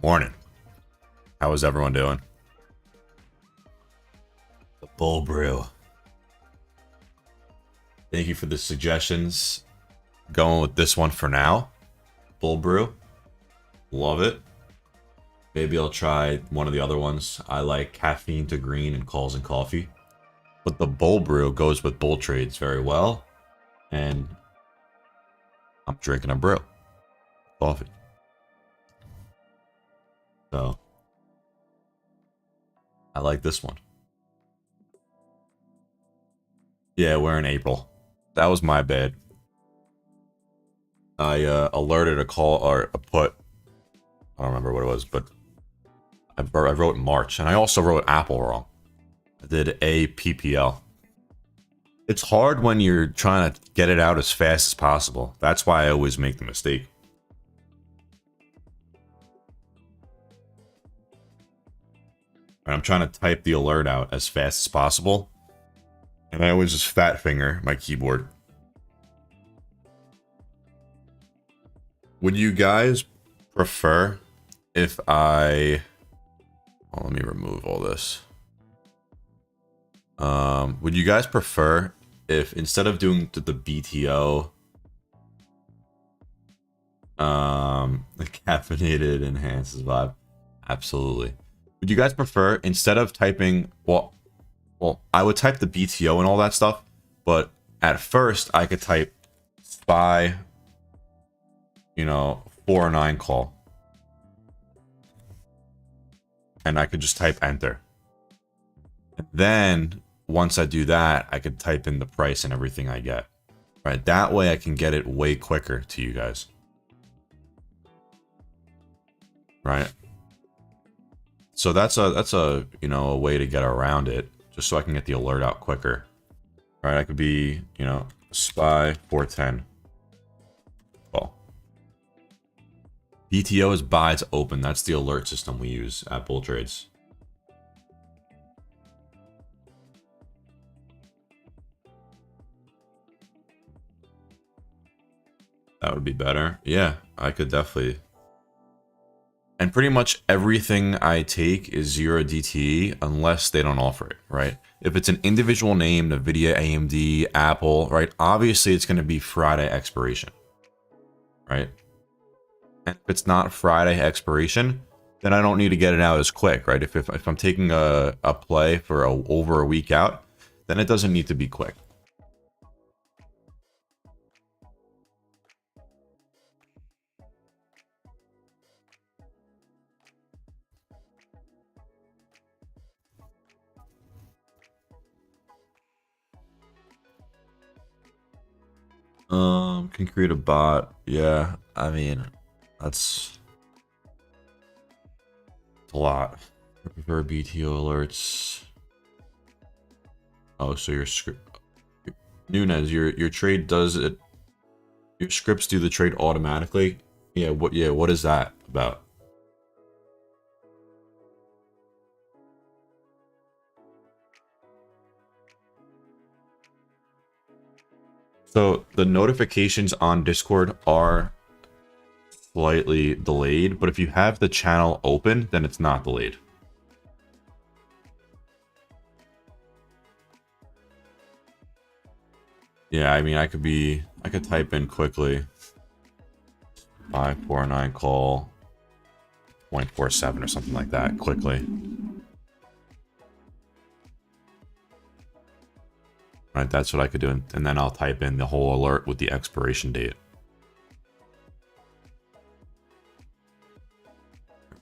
Morning. How is everyone doing? The Bull Brew. Thank you for the suggestions. Going with this one for now. Bull Brew. Love it. Maybe I'll try one of the other ones. I like caffeine to green and calls and coffee. But the Bull Brew goes with bull trades very well. And I'm drinking a brew. Coffee. So I like this one. Yeah, we're in April. That was my bad. I alerted a call or a put. I don't remember what it was, but I wrote March, and I also wrote Apple wrong. I did APPL. It's hard when you're trying to get it out as fast as possible. That's why I always make the mistake. And I'm trying to type the alert out as fast as possible. And I always just fat finger my keyboard. Would you guys prefer if I... Oh, let me remove all this. Would you guys prefer if instead of doing the BTO, the caffeinated enhances vibe? Absolutely. Would you guys prefer instead of typing, well, I would type the BTO and all that stuff, but at first I could type SPY, 409 call. And I could just type enter. And then once I do that, I could type in the price and everything I get. Right? That way I can get it way quicker to you guys. Right? So that's a a way to get around it, just so I can get the alert out quicker. Right? I could be, SPY 410. Well, BTO is buy to open. That's the alert system we use at Bull Trades. That would be better. Yeah, I could definitely. And pretty much everything I take is 0 DTE unless they don't offer it, right? If it's an individual name, NVIDIA, AMD, Apple, right? Obviously, it's going to be Friday expiration, right? And if it's not Friday expiration, then I don't need to get it out as quick, right? If I'm taking a play for over a week out, then it doesn't need to be quick. Can create a bot. Yeah, I mean, that's a lot. For BTO alerts. Oh, so your script, Nunez, your trade does it. Your scripts do the trade automatically. Yeah. What is that about? So the notifications on Discord are slightly delayed, but if you have the channel open, then it's not delayed. Yeah, I mean, I could type in quickly 549 call 0.47 or something like that quickly. Right, that's what I could do, and then I'll type in the whole alert with the expiration date.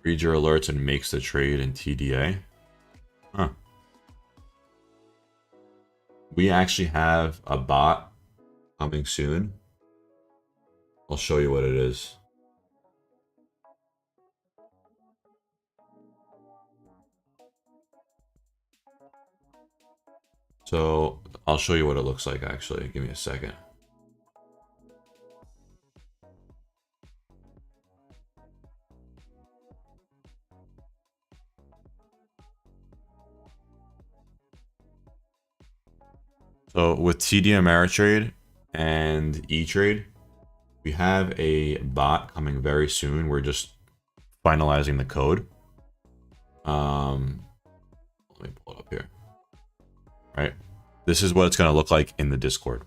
Read your alerts and makes the trade in TDA. Huh. We actually have a bot coming soon. I'll show you what it is. So I'll show you what it looks like, actually. Give me a second. So with TD Ameritrade and E-Trade, we have a bot coming very soon. We're just finalizing the code. Let me pull it up here. Right, this is what it's going to look like in the Discord.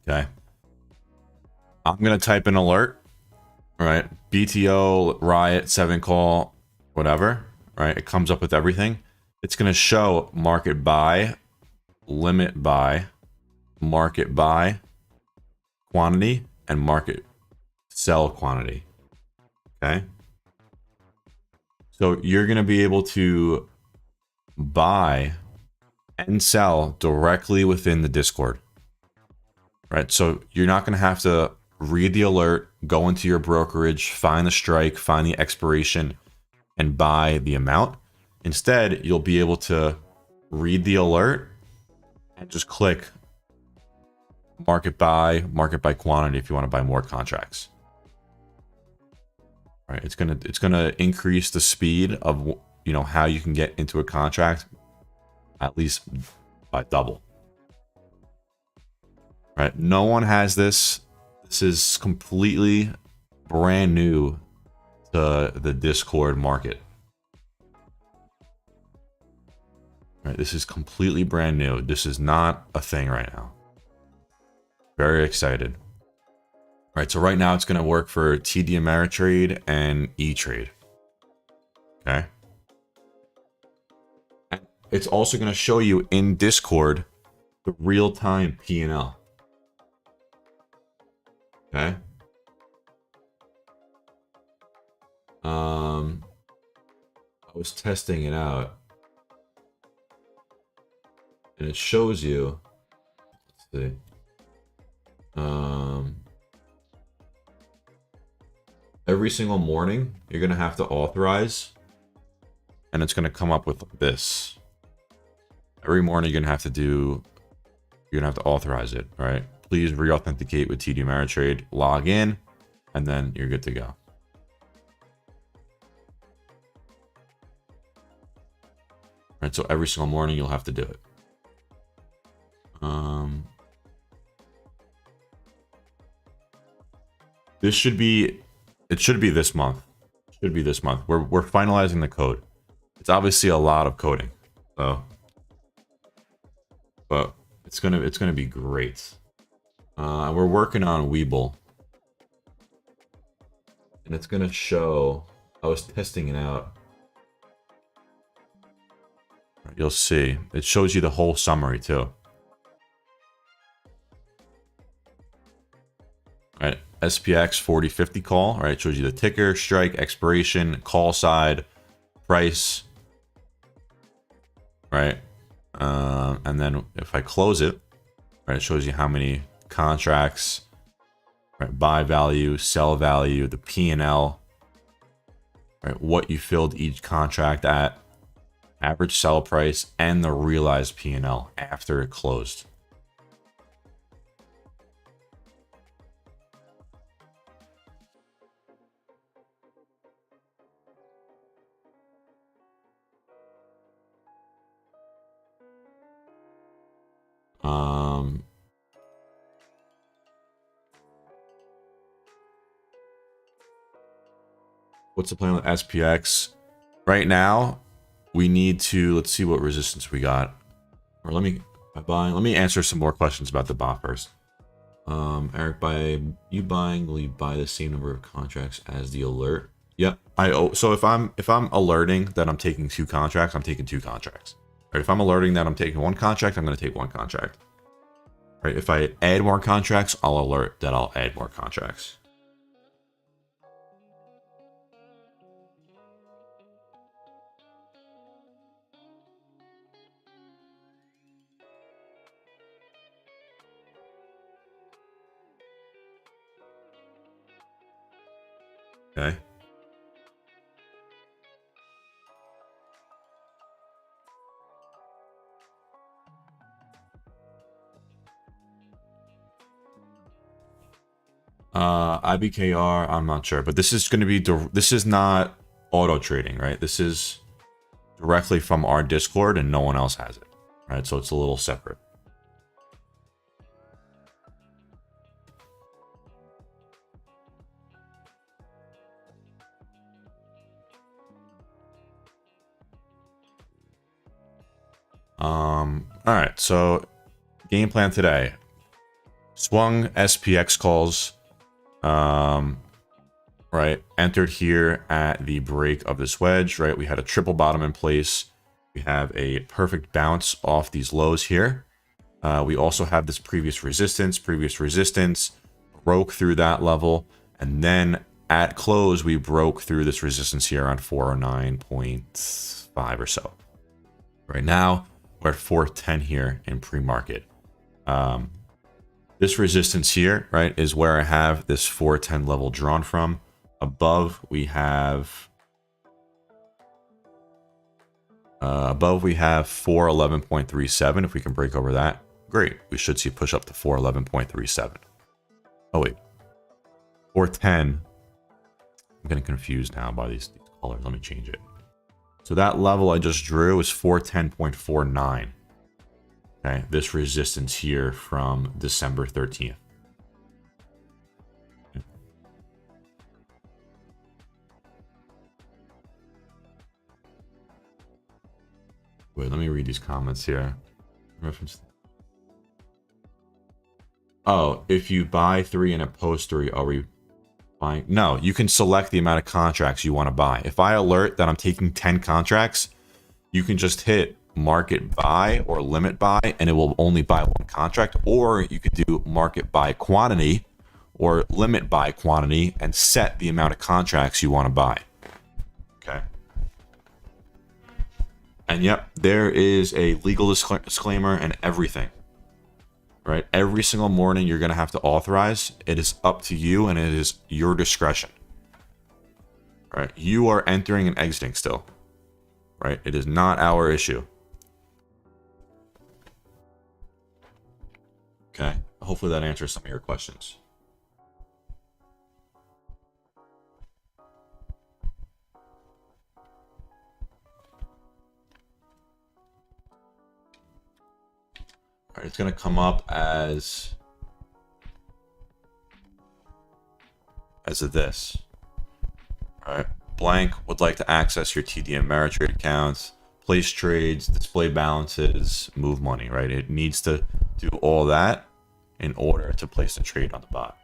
Okay, I'm going to type an alert. Right, BTO, riot, 7 call, whatever. Right, it comes up with everything. It's going to show market buy, limit buy, market buy quantity, and market sell quantity. Okay, so you're going to be able to buy and sell directly within the Discord. Right, so you're not going to have to read the alert, go into your brokerage, find the strike, find the expiration, and buy the amount. Instead, you'll be able to read the alert and just click market buy quantity if you want to buy more contracts. All right, it's gonna increase the speed of, you know, how you can get into a contract at least by double. Right, no one has this. This is completely brand new to the Discord market. Right, this is completely brand new. This is not a thing right now. Very excited. All right, so right now it's going to work for TD Ameritrade and E-Trade. Okay. It's also going to show you in Discord the real-time P&L. Okay. I was testing it out, and it shows you. Let's see. Every single morning, you're gonna have to authorize, and it's gonna come up with this. Every morning, you're gonna have to authorize it. All right. Please re-authenticate with TD Ameritrade. Log in, and then you're good to go. Right, so every single morning you'll have to do it. It should be this month. Should be this month. We're finalizing the code. It's obviously a lot of coding, so, but it's gonna be great. We're working on Weeble, and it's gonna show. I was testing it out. You'll see. It shows you the whole summary too. All right, SPX 4050 call. All right, shows you the ticker, strike, expiration, call side, price. Right, and then if I close it, right, it shows you how many contracts, right, buy value, sell value, the P&L, right, what you filled each contract at, average sell price, and the realized P&L after it closed. What's the plan with SPX? Right now, we need to, let's see what resistance we got. Or let me answer some more questions about the bot first. Eric, by you buying, will you buy the same number of contracts as the alert? Yep. So if I'm alerting that I'm taking 2 contracts, I'm taking 2 contracts. Right? If I'm alerting that I'm taking 1 contract, I'm going to take 1 contract. Right? If I add more contracts, I'll alert that I'll add more contracts. Okay. IBKR, I'm not sure, but this is going to be, this is not auto trading, right? This is directly from our Discord and no one else has it, right? So it's a little separate. All right, so game plan today. Swung SPX calls. Right, entered here at the break of this wedge, right? We had a triple bottom in place. We have a perfect bounce off these lows here. We also have this previous resistance, broke through that level, and then at close, we broke through this resistance here around 409.5 or so. Right now, we're at 410 here in pre-market. This resistance here, right, is where I have this 410 level drawn from. Above, we have 411.37. If we can break over that, great. We should see push up to 411.37. Oh wait, 410. I'm getting confused now by these colors. Let me change it. So that level I just drew is 410.49. Okay, this resistance here from December 13th. Wait, let me read these comments here. Reference. Oh, if you buy 3 and a post 3, are we buying? No, you can select the amount of contracts you want to buy. If I alert that I'm taking 10 contracts, you can just hit market buy or limit buy, and it will only buy 1 contract. Or you could do market buy quantity or limit buy quantity and set the amount of contracts you want to buy. Okay. And yep, there is a legal disclaimer and everything. Right? Every single morning you're going to have to authorize. It is up to you and it is your discretion. Right? You are entering and exiting still. Right? It is not our issue. Okay. Hopefully that answers some of your questions. All right, it's going to come up as this. All right. Blank would like to access your TD Ameritrade accounts, place trades, display balances, move money, right? It needs to do all that in order to place a trade on the bot.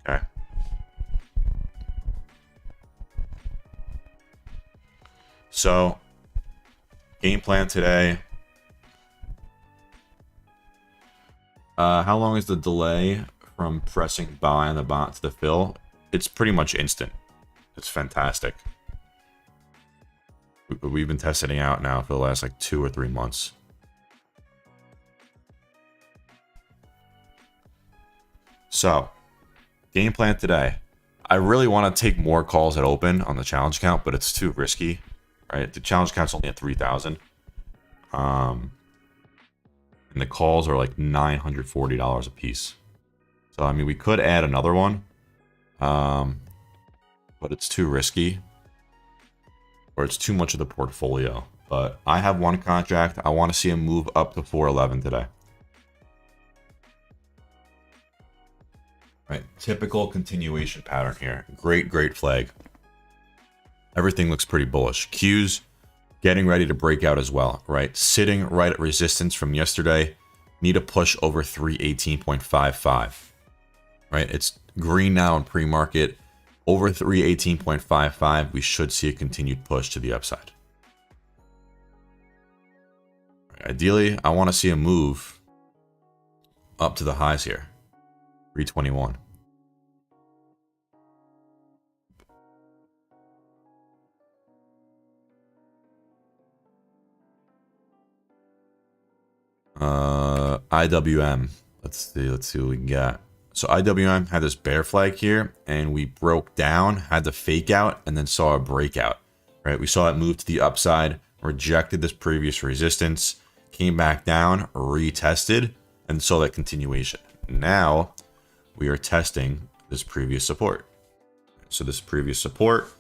Okay. So, game plan today. How long is the delay from pressing buy on the bot to the fill? It's pretty much instant. It's fantastic. We've been testing it out now for the last like 2 or 3 months. So, game plan today. I really want to take more calls at open on the challenge account, but it's too risky, right? The challenge account's only at 3,000. And the calls are like $940 a piece. So, I mean, we could add another one, but it's too risky, or it's too much of the portfolio. But I have 1 contract. I want to see him move up to 411 today. Right, typical continuation pattern here. Great flag. Everything looks pretty bullish. Q's getting ready to break out as well, right? Sitting right at resistance from yesterday. Need a push over 318.55. Right, it's green now in pre-market. Over 318.55, we should see a continued push to the upside. Right, ideally, I want to see a move up to the highs here. 321. IWM. Let's see what we can get. So IWM had this bear flag here, and we broke down, had the fake out, and then saw a breakout. Right? We saw it move to the upside, rejected this previous resistance, came back down, retested, and saw that continuation. Now we are testing this previous support. So this previous support,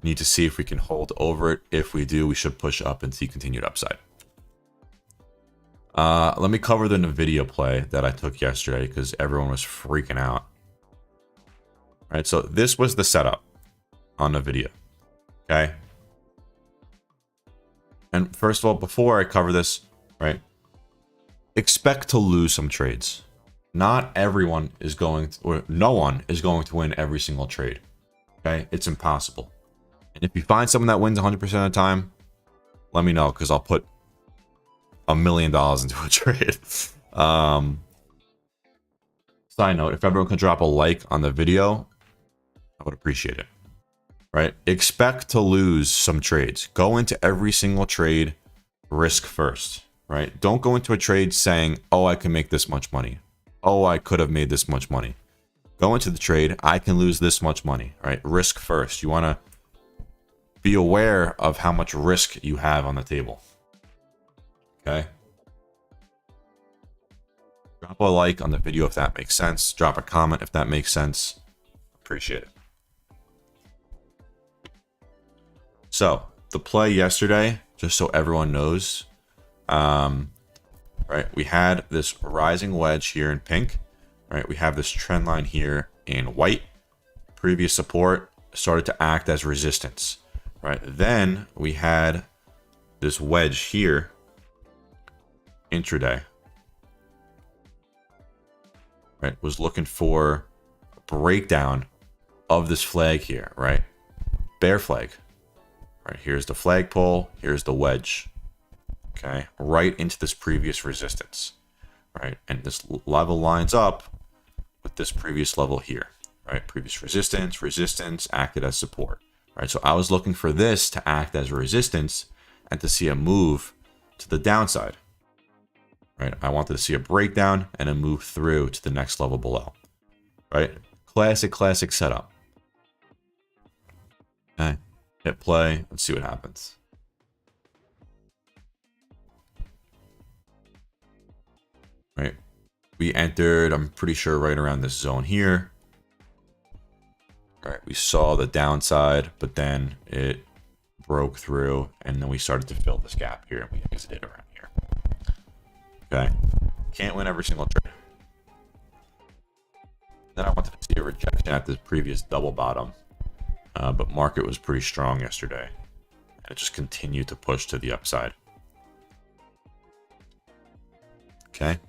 need to see if we can hold over it. If we do, we should push up and see continued upside. Let me cover the NVIDIA play that I took yesterday because everyone was freaking out. All right, so this was the setup on NVIDIA. Okay, And first of all, before I cover this, right, expect to lose some trades. Not everyone is going to, or no one is going to win every single trade. Okay, it's impossible. And if you find someone that wins 100% of the time, let me know, because I'll put $1 million into a trade. Side note, if everyone could drop a like on the video, I would appreciate it. Right? Expect to lose some trades. Go into every single trade risk first. Right? Don't go into a trade saying, oh, I can make this much money. Oh, I could have made this much money. Go into the trade, I can lose this much money. Right? Risk first. You want to be aware of how much risk you have on the table. Okay? Drop a like on the video if that makes sense. Drop a comment if that makes sense. Appreciate it. So, the play yesterday, just so everyone knows, right, we had this rising wedge here in pink, right? We have this trend line here in white. Previous support started to act as resistance, right? Then we had this wedge here, intraday, right? Was looking for a breakdown of this flag here, right? Bear flag. Right, here's the flagpole, here's the wedge. Okay, right into this previous resistance. Right, and this level lines up with this previous level here. Right, previous resistance acted as support. Right, so I was looking for this to act as a resistance and to see a move to the downside. Right, I wanted to see a breakdown and a move through to the next level below. Right, classic setup. Okay. Hit play. Let's see what happens. Right. We entered, I'm pretty sure, right around this zone here. All right. We saw the downside, but then it broke through, and then we started to fill this gap here, and we exited around here. Okay. Can't win every single trade. Then I wanted to see a rejection at this previous double bottom. But market was pretty strong yesterday, and it just continued to push to the upside. Okay,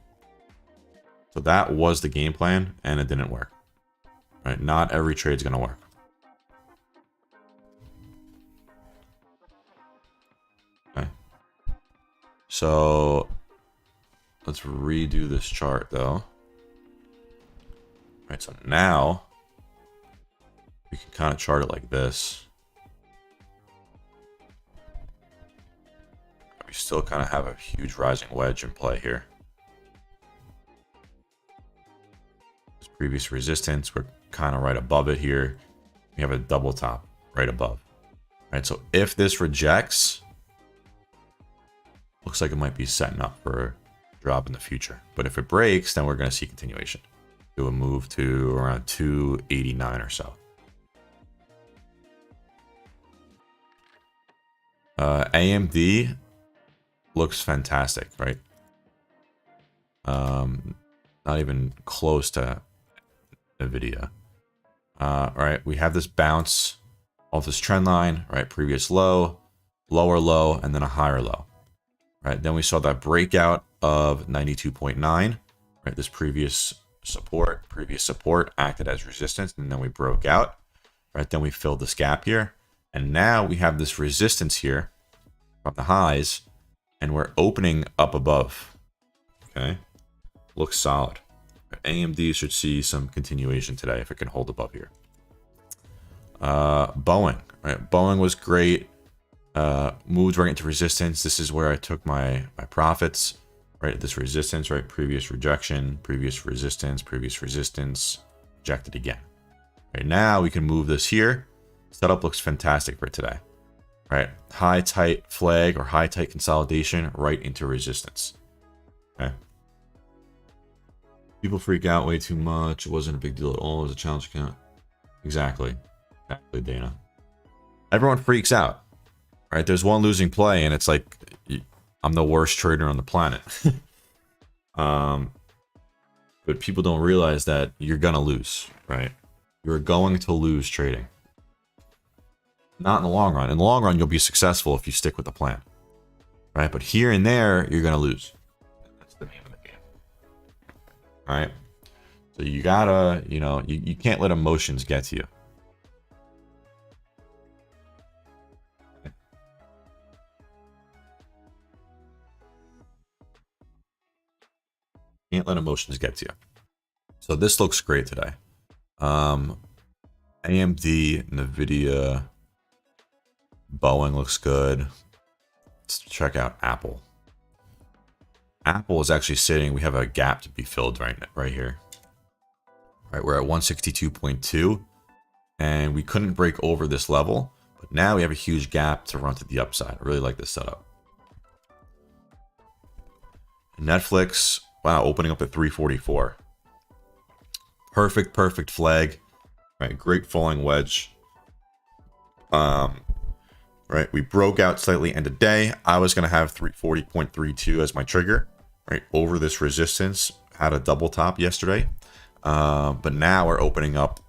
so that was the game plan, and it didn't work. Right? Not every trade's gonna work. Okay, so let's redo this chart though. Right, so now we can kind of chart it like this. We still kind of have a huge rising wedge in play here. This previous resistance, we're kind of right above it here. We have a double top right above. Right, so if this rejects, looks like it might be setting up for a drop in the future. But if it breaks, then we're going to see continuation. Do a move to around 289 or so. AMD looks fantastic, right? Not even close to NVIDIA. Right, we have this bounce off this trend line, right? Previous low, lower low, and then a higher low. Right, then we saw that breakout of 92.9. Right, this previous support acted as resistance, and then we broke out. Right, then we filled this gap here. And now we have this resistance here from the highs, and we're opening up above. Okay, looks solid. AMD should see some continuation today if it can hold above here. Boeing, right? Boeing was great. Moved right into resistance. This is where I took my profits. Right, this resistance, right? Previous rejection, previous resistance, rejected again. Right, now we can move this here. Setup looks fantastic for today. Right, high tight flag or high tight consolidation right into resistance. Okay. People freak out way too much. It wasn't a big deal at all. It was a challenge account. Exactly, Dana. Everyone freaks out. Right, there's one losing play, and it's like I'm the worst trader on the planet. But people don't realize that you're gonna lose. Right, you're going to lose trading. Not in the long run. In the long run, you'll be successful if you stick with the plan. right? But here and there, you're going to lose. That's the name of the game. All right? So you gotta, you can't let emotions get to you. Can't let emotions get to you. So this looks great today. AMD, Nvidia, Boeing looks good. Let's check out Apple. Apple is actually sitting, we have a gap to be filled right here. Right, we're at 162.2 and we couldn't break over this level, but now we have a huge gap to run to the upside. I really like this setup. Netflix, wow, opening up at 344. Perfect flag. Right, great falling wedge. Right, we broke out slightly end of day. I was gonna have 340.32 as my trigger. Right, over this resistance, had a double top yesterday. But now we're opening up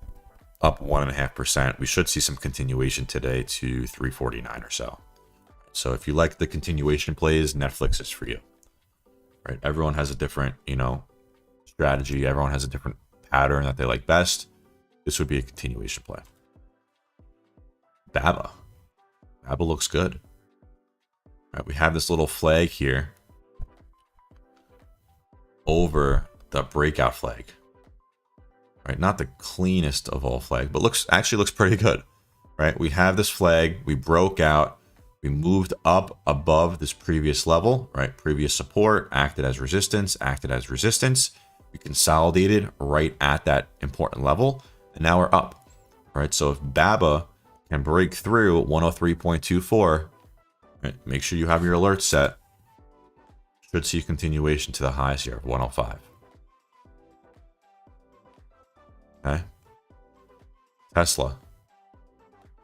1.5%. We should see some continuation today to 349 or so. So if you like the continuation plays, Netflix is for you. Right? Everyone has a different, strategy. Everyone has a different pattern that they like best. This would be a continuation play. BABA looks good. Right, we have this little flag here over the breakout flag. Right, not the cleanest of all flags, but actually looks pretty good. Right, we have this flag, we broke out, we moved up above this previous level, right? Previous support acted as resistance, we consolidated right at that important level, and now we're up. Right, so if BABA can break through 103.24, right, make sure you have your alerts set. Should see continuation to the highs here of 105. Okay.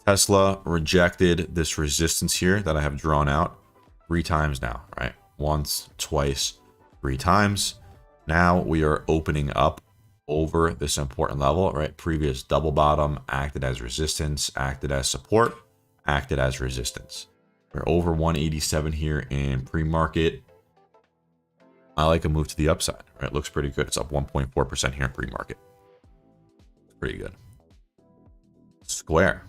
Tesla rejected this resistance here that I have drawn out 3 times now, right? Once, twice, 3 times. Now we are opening up over this important level, right? Previous double bottom acted as resistance, acted as support, acted as resistance. We're over 187 here in pre-market. I like a move to the upside, right? Looks pretty good. It's up 1.4% here in pre-market. Pretty good. Square.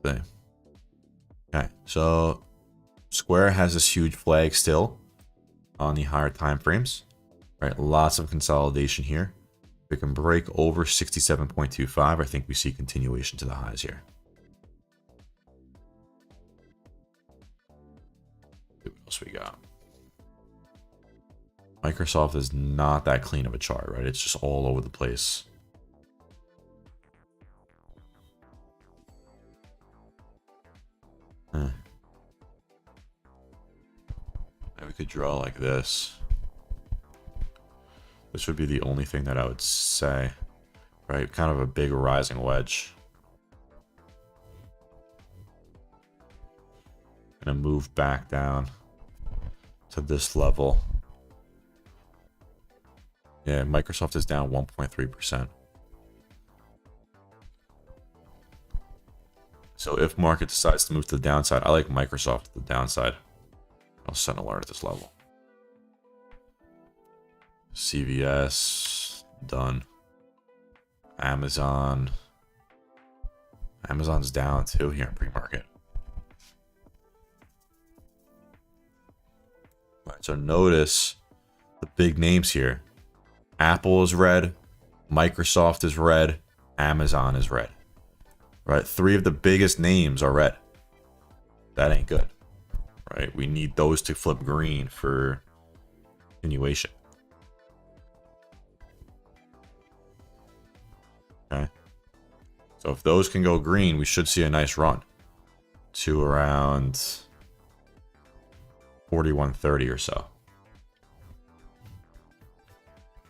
Okay, so Square has this huge flag still on the higher time frames. Right, lots of consolidation here. We can break over 67.25. I think we see continuation to the highs here. What else we got? Microsoft is not that clean of a chart, right? It's just all over the place. We could draw like this. This would be the only thing that I would say, right? Kind of a big rising wedge. Gonna move back down to this level. Yeah, Microsoft is down 1.3%. So if market decides to move to the downside, I like Microsoft to the downside. I'll set an alert at this level. CVS, done. Amazon's down too here in pre-market. All right, so notice the big names here. Apple is red, Microsoft is red, Amazon is red. Right, 3 of the biggest names are red. That ain't good. Right, we need those to flip green for continuation. Okay, so if those can go green, we should see a nice run to around 41.30 or so.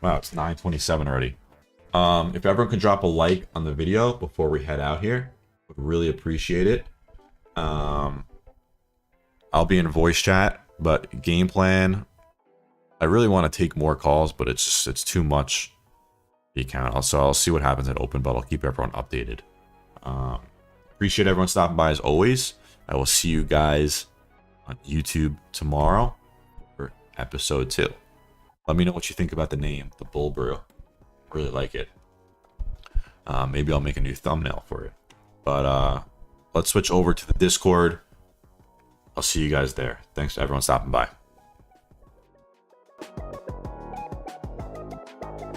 Wow, it's 9:27 already. If everyone could drop a like on the video before we head out here, would really appreciate it. I'll be in voice chat, but game plan, I really want to take more calls, but it's too much the account. So I'll see what happens at open, but I'll keep everyone updated. Appreciate everyone stopping by as always. I will see you guys on YouTube tomorrow for episode 2. Let me know what you think about the name, the Bull Brew. Really like it. Maybe I'll make a new thumbnail for it. But let's switch over to the Discord. I'll see you guys there. Thanks to everyone stopping by.